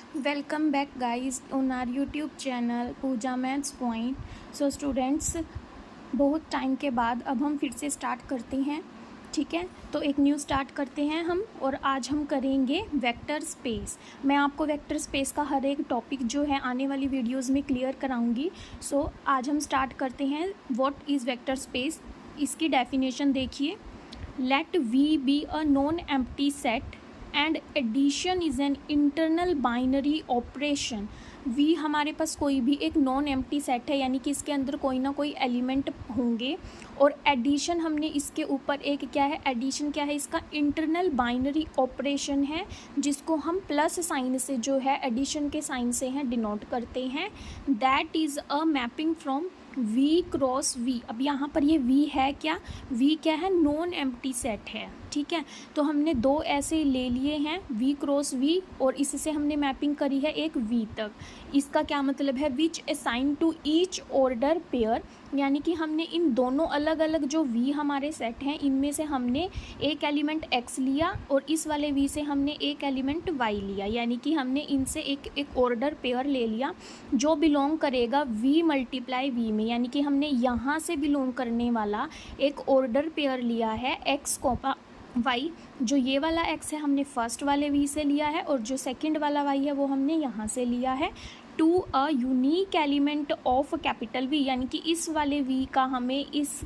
Welcome back guys on our YouTube channel Puja maths point. So students, बहुत time के बाद अब हम फिर से स्टार्ट करते हैं। ठीक है, तो एक न्यू स्टार्ट करते हैं हम, और आज हम करेंगे वेक्टर स्पेस। मैं आपको वेक्टर स्पेस का हर एक टॉपिक जो है आने वाली वीडियोस में क्लियर कराऊंगी। सो आज हम स्टार्ट करते हैं। व्हाट इज़ वेक्टर स्पेस, इसकी डेफिनेशन देखिए। Let V be a non empty set and addition is an internal binary operation. V हमारे पास कोई भी एक नॉन एम्प्टी सेट है, यानी कि इसके अंदर कोई ना कोई एलिमेंट होंगे, और एडिशन हमने इसके ऊपर एक क्या है, एडिशन क्या है, इसका इंटरनल बाइनरी ऑपरेशन है, जिसको हम प्लस साइन से जो है एडिशन के साइन से हैं डिनोट करते हैं। That is a mapping from V cross V. अब यहाँ पर ये वी है क्या, वी क्या है, नॉन एम्प्टी सेट है। ठीक है, तो हमने दो ऐसे ले लिए हैं, वी क्रॉस वी, और इससे हमने मैपिंग करी है एक वी तक। इसका क्या मतलब है, which assign to each order pair, यानी कि हमने इन दोनों अलग अलग जो वी हमारे सेट हैं, इनमें से हमने एक एलिमेंट x लिया और इस वाले वी से हमने एक एलिमेंट y लिया, यानी कि हमने इनसे एक ऑर्डर पेयर ले लिया जो बिलोंग करेगा v मल्टीप्लाई v में, यानी कि हमने यहाँ से बिलोंग करने वाला एक ऑर्डर पेयर लिया है x कोपा y। जो ये वाला x है हमने फर्स्ट वाले v से लिया है, और जो सेकंड वाला y है वो हमने यहाँ से लिया है, to a unique element of capital V, यानी कि इस वाले v का हमें इस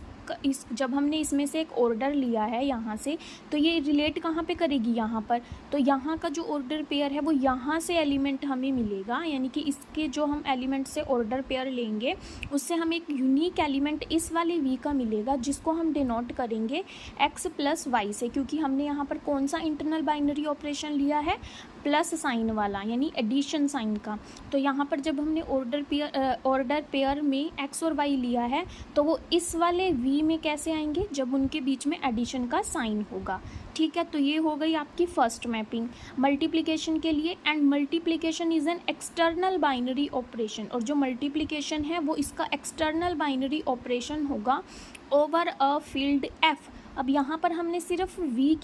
जब हमने इसमें से एक ऑर्डर लिया है यहाँ से, तो ये रिलेट कहाँ पे करेगी, यहाँ पर। तो यहाँ का जो ऑर्डर पेयर है वो यहाँ से एलिमेंट हमें मिलेगा, यानी कि इसके जो हम एलिमेंट से ऑर्डर पेयर लेंगे उससे हमें एक यूनिक एलिमेंट इस वाले वी का मिलेगा, जिसको हम डिनोट करेंगे x प्लस वाई से, क्योंकि हमने यहाँ पर कौन सा इंटरनल बाइनरी ऑपरेशन लिया है, प्लस साइन वाला, यानी एडिशन साइन का। तो यहाँ पर जब हमने ऑर्डर पेयर में x और y लिया है, तो वो इस वाले v में कैसे आएंगे, जब उनके बीच में एडिशन का साइन होगा। ठीक है, तो ये हो गई आपकी फर्स्ट मैपिंग मल्टीप्लिकेशन के लिए। And multiplication is an external binary operation, और जो मल्टीप्लिकेशन है वो इसका एक्सटर्नल बाइनरी ऑपरेशन होगा ओवर अ फील्ड f। अब यहाँ पर हमने सिर्फ v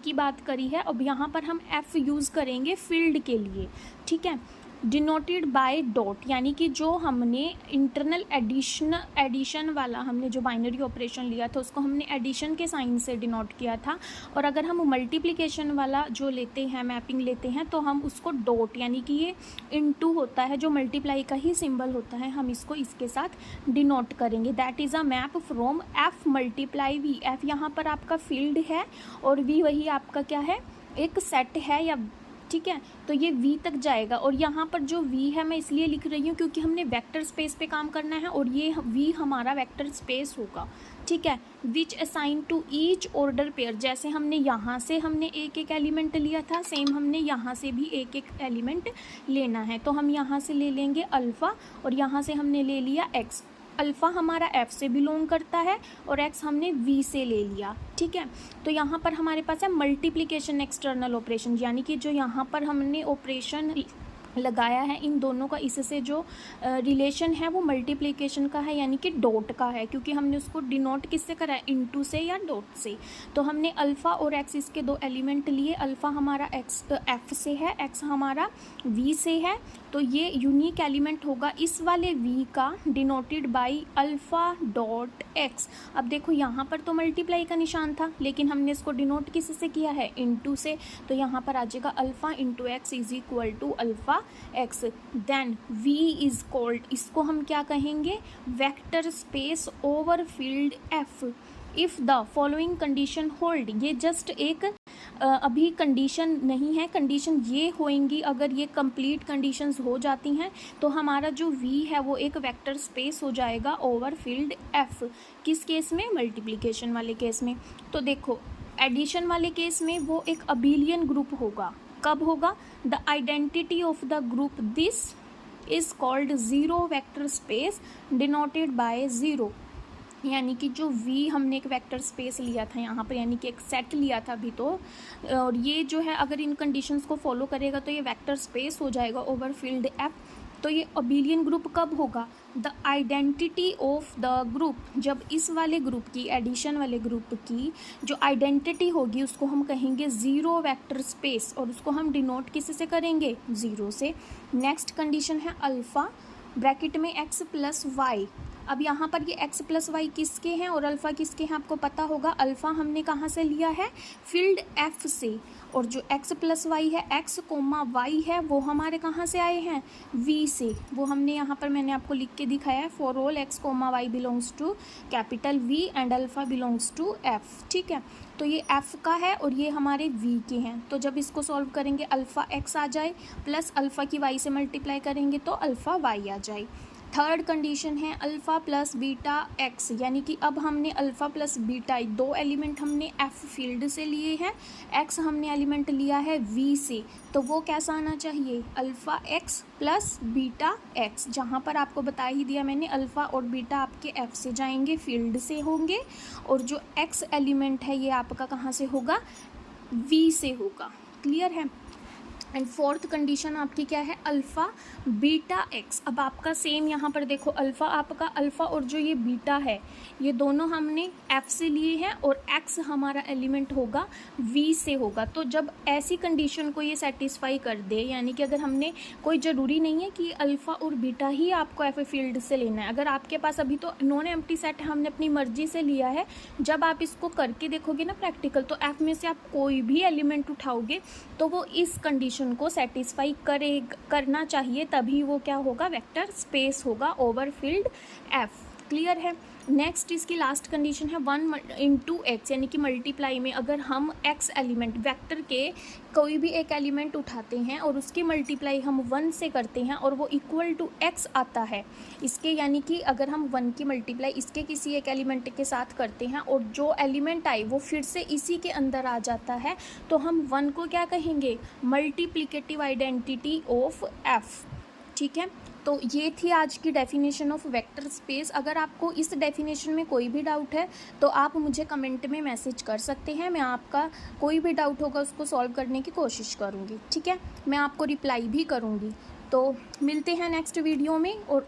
की बात करी है, अब यहाँ पर हम f यूज़ करेंगे फील्ड के लिए। ठीक है, डिनोटेड बाय डॉट, यानी कि जो हमने इंटरनल एडिशन वाला हमने जो बाइनरी ऑपरेशन लिया था उसको हमने एडिशन के साइन से डिनोट किया था, और अगर हम मल्टीप्लिकेशन वाला जो लेते हैं, मैपिंग लेते हैं, तो हम उसको डॉट, यानी कि ये इनटू होता है, जो मल्टीप्लाई का ही सिंबल होता है, हम इसको इसके साथ डिनोट करेंगे। That is a map from f multiply v। f यहाँ पर आपका फील्ड है और v वही आपका क्या है, एक सेट है या, ठीक है, तो ये v तक जाएगा। और यहाँ पर जो v है मैं इसलिए लिख रही हूँ क्योंकि हमने वेक्टर स्पेस पे काम करना है, और ये v हमारा वेक्टर स्पेस होगा। ठीक है, which assign to each order pair, जैसे हमने यहाँ से हमने एक एक एलिमेंट लिया था, सेम हमने यहाँ से भी एक एक एलिमेंट लेना है। तो हम यहाँ से ले लेंगे अल्फ़ा, और यहाँ से हमने ले लिया x। अल्फ़ा हमारा f से बिलोंग करता है और x हमने v से ले लिया। ठीक है, तो यहाँ पर हमारे पास है मल्टीप्लिकेशन एक्सटर्नल ऑपरेशन, यानी कि जो यहाँ पर हमने ऑपरेशन लगाया है इन दोनों का, इससे जो रिलेशन है वो मल्टीप्लिकेशन का है, यानी कि डॉट का है, क्योंकि हमने उसको डिनोट किससे करा है, इनटू से या डॉट से। तो हमने अल्फ़ा और x इसके दो एलिमेंट लिए, अल्फ़ा हमारा f से है, x हमारा v से है, तो ये यूनिक एलिमेंट होगा इस वाले v का, denoted by alpha dot x। अब देखो यहाँ पर तो मल्टीप्लाई का निशान था, लेकिन हमने इसको डिनोट किससे किया है, इनटू से, तो यहाँ पर आ जाएगा alpha into x is equal to alpha x। Then v is called, इसको हम क्या कहेंगे, vector space over field f if the following condition hold. ये जस्ट एक अभी कंडीशन नहीं है, कंडीशन ये होंगी, अगर ये कंप्लीट कंडीशंस हो जाती हैं तो हमारा जो v है वो एक वेक्टर स्पेस हो जाएगा ओवर फील्ड f। किस केस में, मल्टीप्लिकेशन वाले केस में। तो देखो एडिशन वाले केस में वो एक अबिलियन ग्रुप होगा, कब होगा, the identity of the group this is called zero vector space denoted by zero, यानी कि जो v हमने एक वेक्टर स्पेस लिया था यहाँ पर, यानी कि एक सेट लिया था अभी तो, और ये जो है अगर इन कंडीशंस को फॉलो करेगा तो ये वेक्टर स्पेस हो जाएगा ओवर फील्ड f। तो ये अबिलियन ग्रुप कब होगा? The identity of the group, जब इस वाले ग्रुप की, एडिशन वाले ग्रुप की जो आइडेंटिटी होगी उसको हम कहेंगे ज़ीरो वेक्टर स्पेस, और उसको हम डिनोट किस से करेंगे? ज़ीरो से। नेक्स्ट कंडीशन है अल्फ़ा ब्रैकेट में x प्लस वाई। अब यहाँ पर ये x प्लस वाई किसके हैं और अल्फ़ा किसके हैं आपको पता होगा। अल्फ़ा हमने कहाँ से लिया है? फील्ड f से, और जो x प्लस वाई है, x कोमा वाई है, वो हमारे कहाँ से आए हैं? v से। वो हमने यहाँ पर मैंने आपको लिख के दिखाया है, for all x comma y belongs to capital V and alpha belongs to f। ठीक है, तो ये f का है और ये हमारे v के हैं। तो जब इसको सॉल्व करेंगे अल्फ़ा x आ जाए प्लस अल्फ़ा की y से मल्टीप्लाई करेंगे तो अल्फ़ा y आ जाए। थर्ड कंडीशन है अल्फ़ा प्लस बीटा एक्स, यानी कि अब हमने अल्फ़ा प्लस बीटा, दो एलिमेंट हमने एफ फील्ड से लिए हैं, एक्स हमने एलिमेंट लिया है वी से, तो वो कैसा आना चाहिए? Alpha x plus beta x. जहाँ पर आपको बता ही दिया मैंने, अल्फ़ा और बीटा आपके एफ से जाएंगे, फील्ड से होंगे, और जो एक्स एलिमेंट है ये आपका कहाँ से होगा? वी से होगा। क्लियर है? एंड फोर्थ कंडीशन आपकी क्या है? Alpha beta x. अब आपका सेम यहाँ पर देखो, अल्फ़ा आपका, अल्फ़ा और जो ये बीटा है ये दोनों हमने एफ से लिए हैं, और एक्स हमारा एलिमेंट होगा वी से होगा। तो जब ऐसी कंडीशन को ये सेटिस्फाई कर दे, यानी कि अगर हमने, कोई ज़रूरी नहीं है कि अल्फ़ा और बीटा ही आपको एफ फील्ड से लेना है, अगर आपके पास अभी तो नॉन एम्प्टी सेट है, हमने अपनी मर्जी से लिया है, जब आप इसको करके देखोगे ना प्रैक्टिकल, तो एफ में से आप कोई भी एलिमेंट उठाओगे तो वो इस कंडीशन को सेटिस्फाई करना चाहिए, तभी वो क्या होगा? वेक्टर स्पेस होगा ओवर फील्ड एफ। क्लियर है? नेक्स्ट इसकी लास्ट कंडीशन है 1 इंटू एक्स, यानी कि मल्टीप्लाई में अगर हम एक्स एलिमेंट वेक्टर के कोई भी एक एलिमेंट उठाते हैं और उसकी मल्टीप्लाई हम 1 से करते हैं और वो इक्वल टू एक्स आता है इसके, यानी कि अगर हम 1 की मल्टीप्लाई इसके किसी एक एलिमेंट के साथ करते हैं और जो एलिमेंट आए वो फिर से इसी के अंदर आ जाता है, तो हम 1 को क्या कहेंगे? Multiplicative identity of F. ठीक है, तो ये थी आज की डेफिनेशन ऑफ वेक्टर स्पेस। अगर आपको इस डेफिनेशन में कोई भी डाउट है तो आप मुझे कमेंट में मैसेज कर सकते हैं, मैं आपका कोई भी डाउट होगा उसको सॉल्व करने की कोशिश करूँगी। ठीक है, मैं आपको रिप्लाई भी करूँगी। तो मिलते हैं नेक्स्ट वीडियो में, और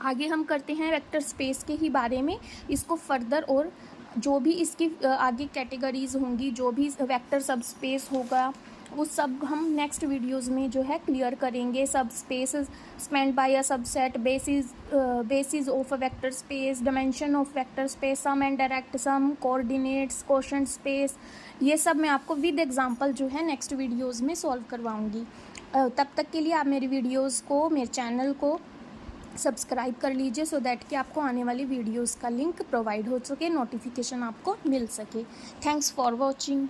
आगे हम करते हैं वेक्टर स्पेस के ही बारे में, इसको फर्दर, और जो भी इसकी आगे कैटेगरीज होंगी, जो भी वेक्टर सब स्पेस होगा, वो सब हम नेक्स्ट वीडियोस में जो है क्लियर करेंगे। Subspace spanned by a subset, basis of a vector space, dimension of vector space, sum and direct sum, coordinates, quotient space, ये सब मैं आपको विद एग्जांपल जो है नेक्स्ट वीडियोस में सॉल्व करवाऊंगी। तब तक के लिए आप मेरी वीडियोस को, मेरे चैनल को सब्सक्राइब कर लीजिए, सो दैट कि आपको आने वाली वीडियोस का लिंक प्रोवाइड हो सके, नोटिफिकेशन आपको मिल सके। Thanks for watching.